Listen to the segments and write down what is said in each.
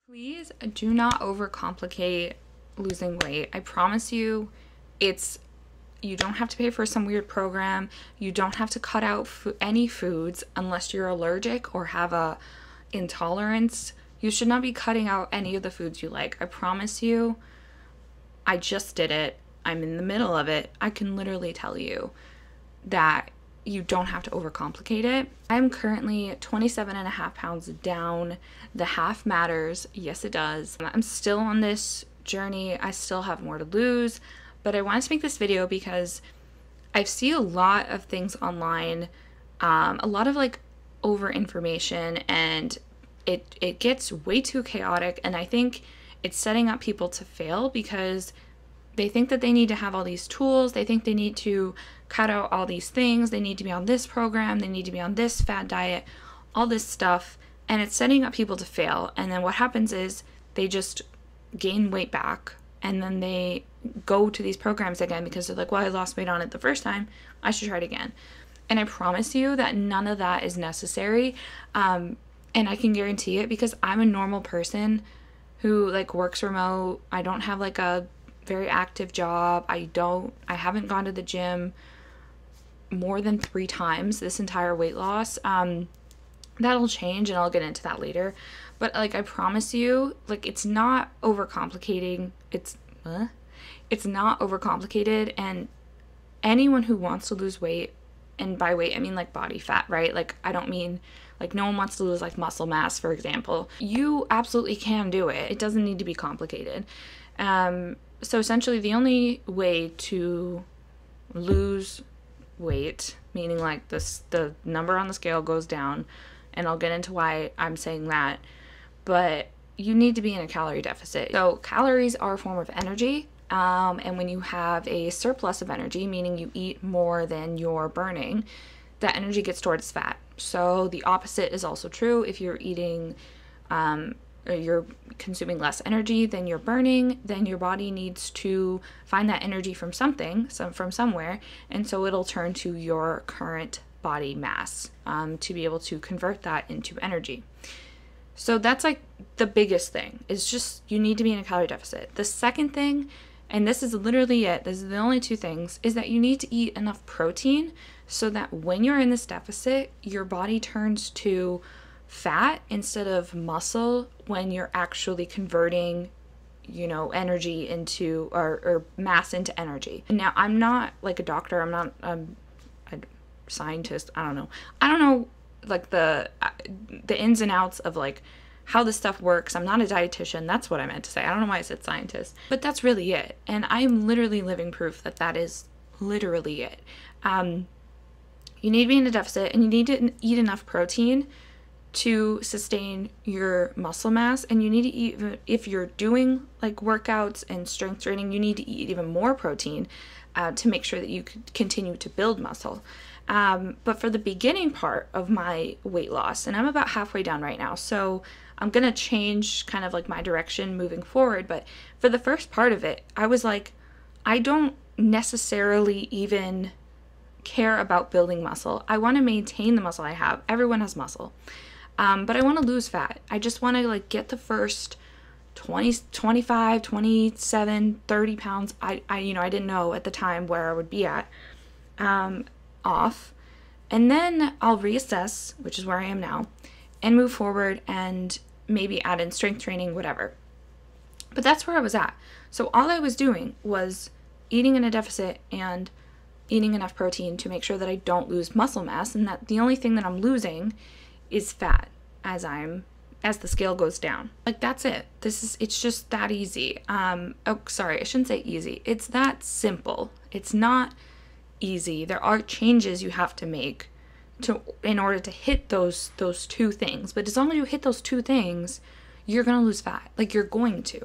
Please do not overcomplicate losing weight. I promise you, you don't have to pay for some weird program. You don't have to cut out any foods unless you're allergic or have a intolerance. You should not be cutting out any of the foods you like. I promise you, I just did it. I'm in the middle of it. I can literally tell you that you don't have to overcomplicate it. I'm currently 27.5 pounds down. The half matters. Yes, it does. I'm still on this journey. I still have more to lose, but I wanted to make this video because I see a lot of things online, a lot of like over information, and it gets way too chaotic, and I think it's setting up people to fail because they think that they need to have all these tools. They think they need to cut out all these things. They need to be on this program. They need to be on this fad diet, all this stuff. And it's setting up people to fail. And then what happens is they just gain weight back. And then they go to these programs again because they're like, well, I lost weight on it the first time. I should try it again. And I promise you that none of that is necessary. And I can guarantee it because I'm a normal person who like works remote. I don't have like a very active job. I haven't gone to the gym more than 3 times this entire weight loss. That'll change and I'll get into that later. But like I promise you, like it's not overcomplicating. It's not overcomplicated, and anyone who wants to lose weight, and by weight I mean like body fat, right? Like I don't mean like no one wants to lose like muscle mass, for example. You absolutely can do it. It doesn't need to be complicated. So essentially the only way to lose weight, meaning like the number on the scale goes down, and I'll get into why I'm saying that, but you need to be in a calorie deficit. So calories are a form of energy, and when you have a surplus of energy, meaning you eat more than you're burning, that energy gets stored as fat. So the opposite is also true. If you're eating you're consuming less energy than you're burning, then your body needs to find that energy from from somewhere, and so it'll turn to your current body mass to be able to convert that into energy. So that's like the biggest thing, is just you need to be in a calorie deficit. The second thing, and this is literally it, this is the only 2 things, is that you need to eat enough protein so that when you're in this deficit, your body turns to fat instead of muscle when you're actually converting, energy into or mass into energy. Now, I'm not like a doctor. I'm not a scientist. I don't know like the ins and outs of like how this stuff works. I'm not a dietitian. That's what I meant to say. I don't know why I said scientist, but that's really it. And I'm literally living proof that that is literally it. You need to be in a deficit, and you need to eat enough protein to sustain your muscle mass, and you need to eat, if you're doing like workouts and strength training, you need to eat even more protein to make sure that you can continue to build muscle. But for the beginning part of my weight loss, and I'm about halfway down right now, so I'm gonna change kind of like my direction moving forward, but for the first part of it, I was like, I don't necessarily even care about building muscle. I want to maintain the muscle I have. Everyone has muscle. But I want to lose fat. I just want to like get the first 20, 25, 27, 30 pounds. I didn't know at the time where I would be at, off. And then I'll reassess, which is where I am now, and move forward and maybe add in strength training, whatever. But that's where I was at. So all I was doing was eating in a deficit and eating enough protein to make sure that I don't lose muscle mass, and that the only thing that I'm losing is fat as the scale goes down. Like that's it. It's just that easy. Oh, sorry, I shouldn't say easy. It's that simple. It's not easy. There are changes you have to make in order to hit those 2 things. But as long as you hit those 2 things, you're gonna lose fat. Like you're going to.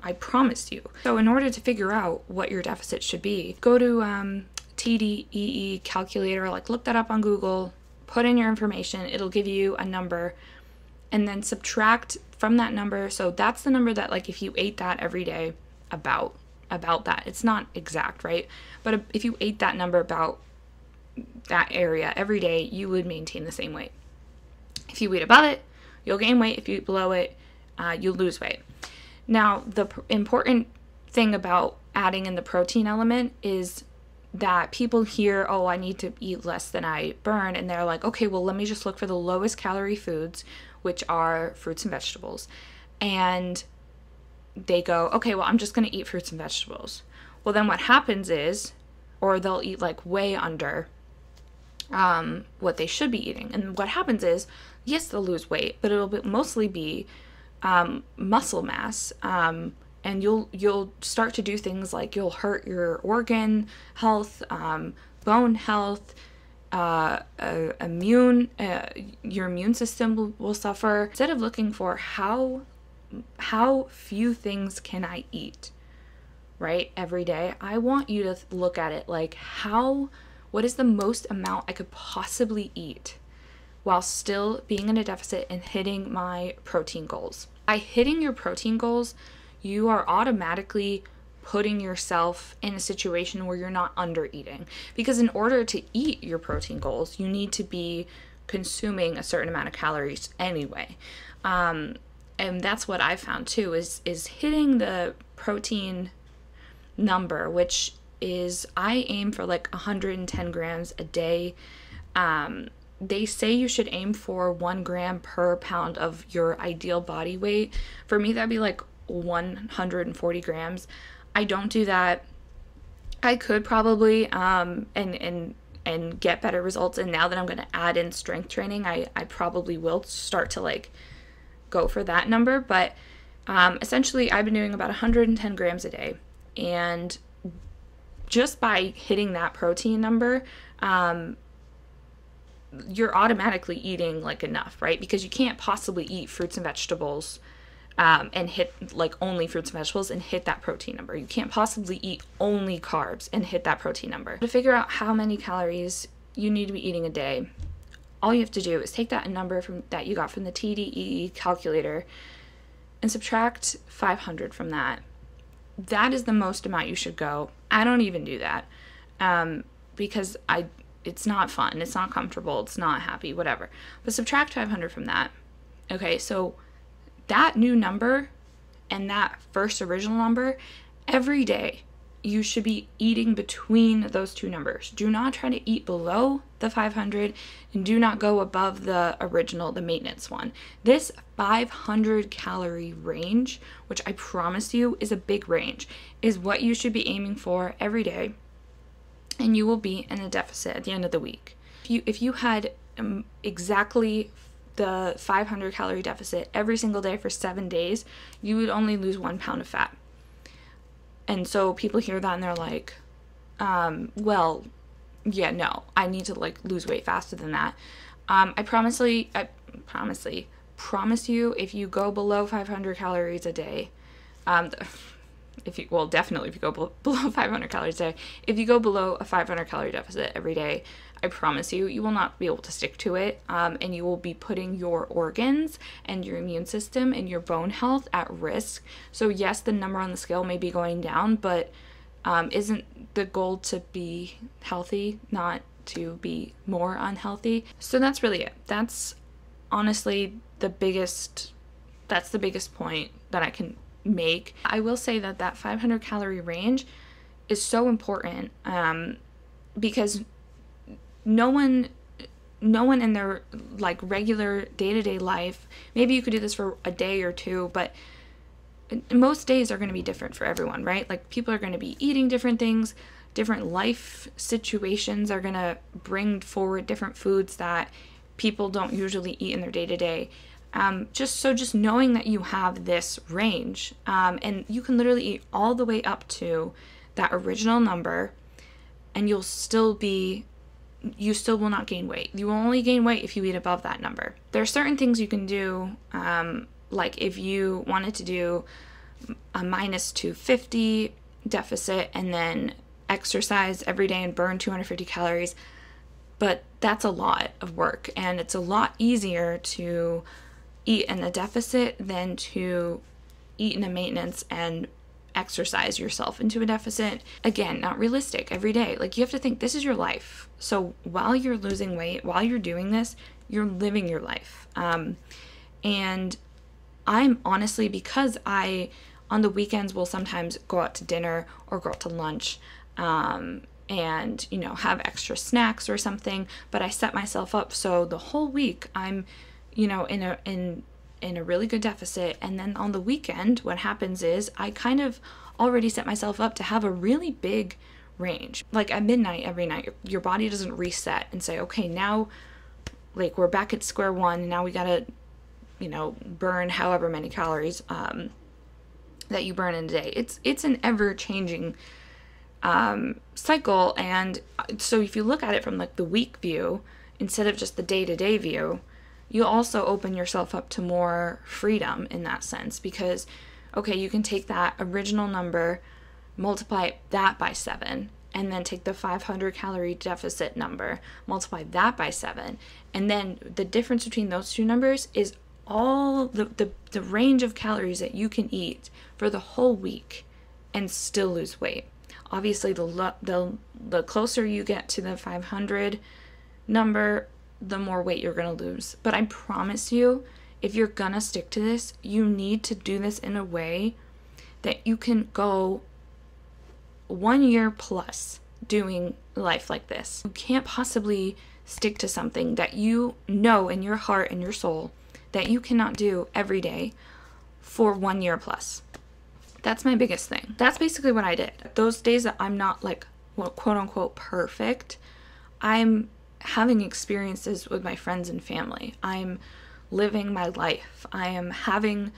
I promise you. So in order to figure out what your deficit should be, go to TDEE calculator, like look that up on Google. Put in your information, it'll give you a number, and then subtract from that number. So that's the number that like if you ate that every day, about that. It's not exact, right? But if you ate that number about that area every day, you would maintain the same weight. If you eat above it, you'll gain weight. If you eat below it, you lose weight. Now, the important thing about adding in the protein element is that people hear, oh, I need to eat less than I burn, and they're like, okay, well, let me just look for the lowest calorie foods, which are fruits and vegetables. And they go, okay, well, I'm just going to eat fruits and vegetables. Well, then what happens is, or they'll eat like way under what they should be eating. And what happens is, yes, they'll lose weight, but it'll mostly be muscle mass. And you'll start to do things like you'll hurt your organ health, bone health, your immune system will suffer. Instead of looking for how few things can I eat, right, every day, I want you to look at it like what is the most amount I could possibly eat while still being in a deficit and hitting my protein goals. By hitting your protein goals, you are automatically putting yourself in a situation where you're not under eating. Because in order to eat your protein goals, you need to be consuming a certain amount of calories anyway. And that's what I found too, is hitting the protein number, which is, I aim for like 110 grams a day. They say you should aim for 1 gram per pound of your ideal body weight. For me, that'd be like 140 grams. I don't do that. I could probably and get better results, and now that I'm going to add in strength training, I probably will start to like go for that number. But essentially I've been doing about 110 grams a day, and just by hitting that protein number, you're automatically eating like enough, right? Because you can't possibly eat fruits and vegetables and hit like only fruits and vegetables and hit that protein number. You can't possibly eat only carbs and hit that protein number. To figure out how many calories you need to be eating a day, all you have to do is take that number that you got from the TDEE calculator and subtract 500 from that. That is the most amount you should go. I don't even do that because it's not fun, it's not comfortable, it's not happy, whatever. But subtract 500 from that. Okay, so that new number and that first original number, every day you should be eating between those two numbers. Do not try to eat below the 500 and do not go above the original, the maintenance one. This 500 calorie range, which I promise you is a big range, is what you should be aiming for every day, and you will be in a deficit at the end of the week. If you had exactly the 500 calorie deficit every single day for 7 days, you would only lose 1 pound of fat. And so people hear that and they're like, well, yeah, no, I need to like lose weight faster than that. I promise you, if you go below 500 calories a day, definitely if you go below 500 calories a day, if you go below a 500 calorie deficit every day, I promise you, you will not be able to stick to it, and you will be putting your organs and your immune system and your bone health at risk. So yes, the number on the scale may be going down, but isn't the goal to be healthy, not to be more unhealthy? So that's really it. That's honestly the biggest point that I can make. I will say that 500 calorie range is so important because no one in their like regular day-to-day life, maybe you could do this for a day or two, but most days are going to be different for everyone, right? Like people are going to be eating different things, different life situations are going to bring forward different foods that people don't usually eat in their day-to-day. Just knowing that you have this range, and you can literally eat all the way up to that original number, and you still will not gain weight. You will only gain weight if you eat above that number. There are certain things you can do, like if you wanted to do a minus 250 deficit and then exercise every day and burn 250 calories, but that's a lot of work, and it's a lot easier to eat in a deficit than to eat in a maintenance and exercise yourself into a deficit. Again, not realistic every day. Like you have to think this is your life. So while you're losing weight, while you're doing this, you're living your life. And I'm honestly, because I, on the weekends, will sometimes go out to dinner or go out to lunch, and, you know, have extra snacks or something, but I set myself up so the whole week I'm, you know, in a really good deficit. And then on the weekend, what happens is I kind of already set myself up to have a really big range. Like at midnight every night, your body doesn't reset and say, okay, now like we're back at square one, and now we gotta, you know, burn however many calories that you burn in a day. It's an ever changing cycle. And so if you look at it from like the week view instead of just the day-to-day view, you also open yourself up to more freedom in that sense, because okay, you can take that original number, multiply that by 7, and then take the 500 calorie deficit number, multiply that by 7, and then the difference between those two numbers is all the range of calories that you can eat for the whole week and still lose weight. Obviously, the closer you get to the 500 number, the more weight you're going to lose. But I promise you, if you're going to stick to this, you need to do this in a way that you can go 1 year plus doing life like this. You can't possibly stick to something that you know in your heart and your soul that you cannot do every day for 1 year plus. That's my biggest thing. That's basically what I did. Those days that I'm not like, well, quote unquote perfect, I'm having experiences with my friends and family. I'm living my life. I am having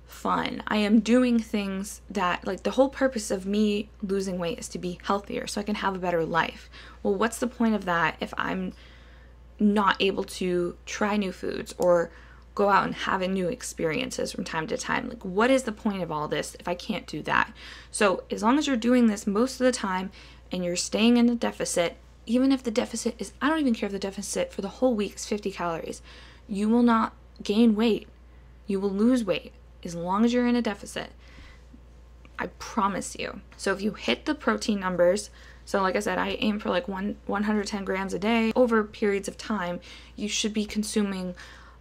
fun. I am doing things that, like, the whole purpose of me losing weight is to be healthier so I can have a better life. Well, what's the point of that if I'm not able to try new foods or go out and have new experiences from time to time? Like, what is the point of all this if I can't do that? So as long as you're doing this most of the time and you're staying in a deficit, even if the deficit is, I don't even care if the deficit for the whole week is 50 calories, you will not gain weight. You will lose weight as long as you're in a deficit. I promise you. So if you hit the protein numbers, so like I said, I aim for like 110 grams a day. Over periods of time, you should be consuming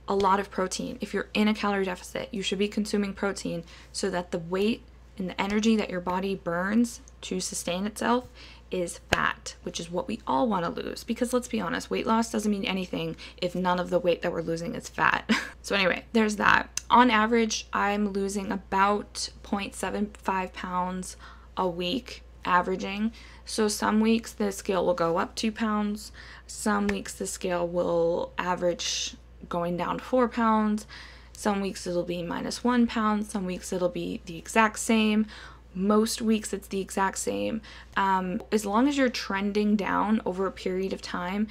a lot of protein. If you're in a calorie deficit, you should be consuming protein so that the weight and the energy that your body burns to sustain itself is fat, which is what we all want to lose. Because let's be honest, weight loss doesn't mean anything if none of the weight that we're losing is fat. So anyway, there's that. On average, I'm losing about 0.75 pounds a week, averaging. So some weeks the scale will go up 2 pounds. Some weeks the scale will average going down 4 pounds. Some weeks it'll be -1 pound. Some weeks it'll be the exact same. Most weeks it's the exact same. As long as you're trending down over a period of time,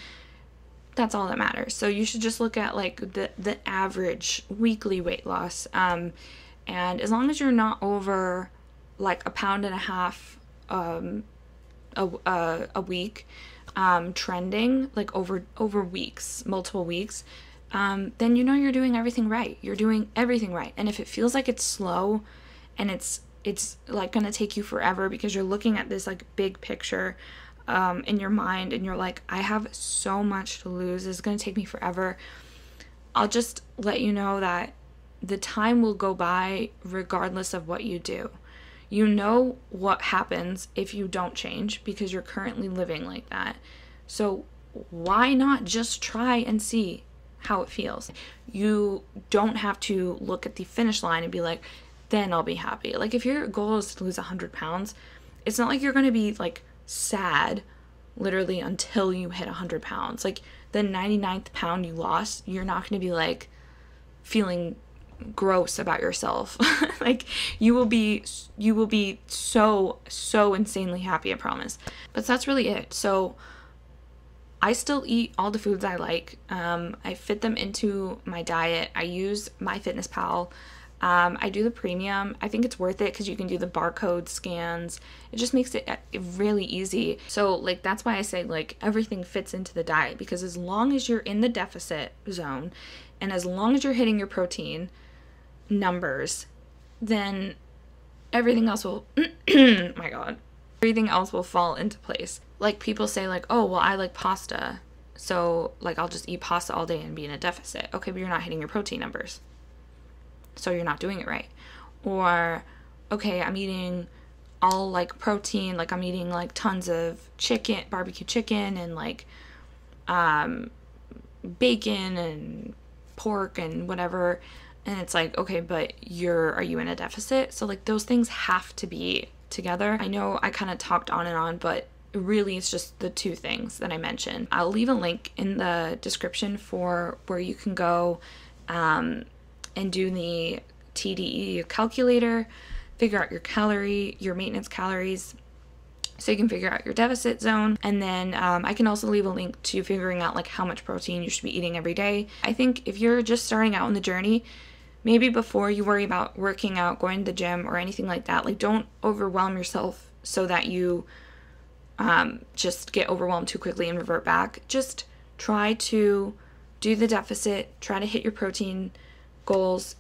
that's all that matters. So you should just look at like the average weekly weight loss. And as long as you're not over like 1.5 pounds a week, trending like over weeks, multiple weeks, then you know you're doing everything right. You're doing everything right. And if it feels like it's slow and it's like gonna take you forever because you're looking at this like big picture in your mind and you're like, I have so much to lose, it's gonna take me forever, I'll just let you know that the time will go by regardless of what you do. You know what happens if you don't change because you're currently living like that. So why not just try and see how it feels? You don't have to look at the finish line and be like, then I'll be happy. Like if your goal is to lose 100 pounds, it's not like you're going to be like sad literally until you hit 100 pounds. Like the 99th pound you lost, you're not going to be like feeling gross about yourself. Like you will be so insanely happy, I promise. But that's really it. So I still eat all the foods I like. I fit them into my diet. I use MyFitnessPal. I do the premium. I think it's worth it because you can do the barcode scans. It just makes it really easy. So like that's why I say like everything fits into the diet, because as long as you're in the deficit zone and as long as you're hitting your protein numbers, then everything else will my god, everything else will fall into place. Like people say like, oh well, I like pasta, so like I'll just eat pasta all day and be in a deficit. Okay, but you're not hitting your protein numbers. so you're not doing it right. Or, okay, I'm eating all like protein, like I'm eating like tons of chicken, barbecue chicken, and like bacon and pork and whatever, and it's like, okay, but are you in a deficit? So like those things have to be together. I know I kind of talked on and on, but really it's just the two things that I mentioned. I'll leave a link in the description for where you can go and do the TDE calculator, figure out your maintenance calories, so you can figure out your deficit zone. And then I can also leave a link to figuring out like how much protein you should be eating every day. I think if you're just starting out on the journey, maybe before you worry about working out, going to the gym, or anything like that, like don't overwhelm yourself so that you just get overwhelmed too quickly and revert back. Just try to do the deficit, try to hit your protein goals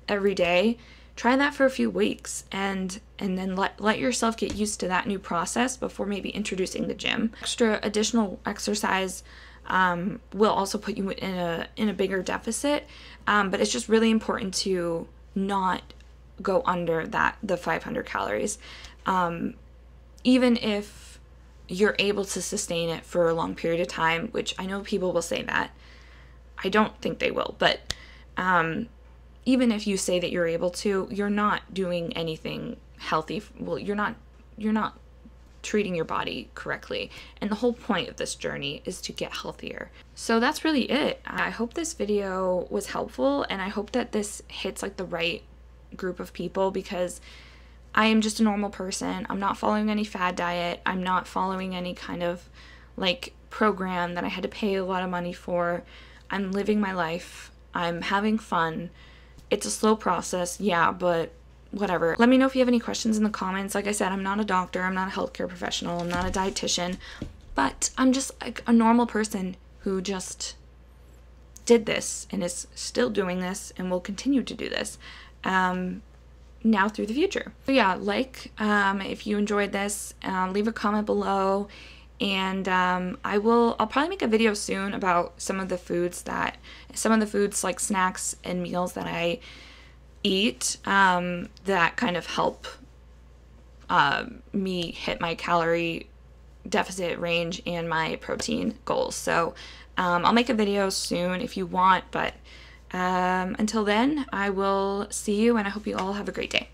every day. Try that for a few weeks, and then let yourself get used to that new process before maybe introducing the gym. Extra additional exercise will also put you in a bigger deficit, but it's just really important to not go under the 500 calories. Even if you're able to sustain it for a long period of time, which I know people will say that. I don't think they will, but even if you say that you're able to, you're not doing anything healthy. Well, you're not treating your body correctly. And the whole point of this journey is to get healthier. So that's really it. I hope this video was helpful, and I hope that this hits like the right group of people, because I am just a normal person. I'm not following any fad diet. I'm not following any kind of like program that I had to pay a lot of money for. I'm living my life. I'm having fun. It's a slow process, yeah, but whatever. Let me know if you have any questions in the comments. Like I said, I'm not a doctor, I'm not a healthcare professional, I'm not a dietitian, but I'm just like a normal person who just did this and is still doing this and will continue to do this now through the future. So yeah, if you enjoyed this, leave a comment below, and I'll probably make a video soon about some of the foods like snacks and meals that I eat that kind of help me hit my calorie deficit range and my protein goals. So I'll make a video soon if you want, but until then, I will see you, and I hope you all have a great day.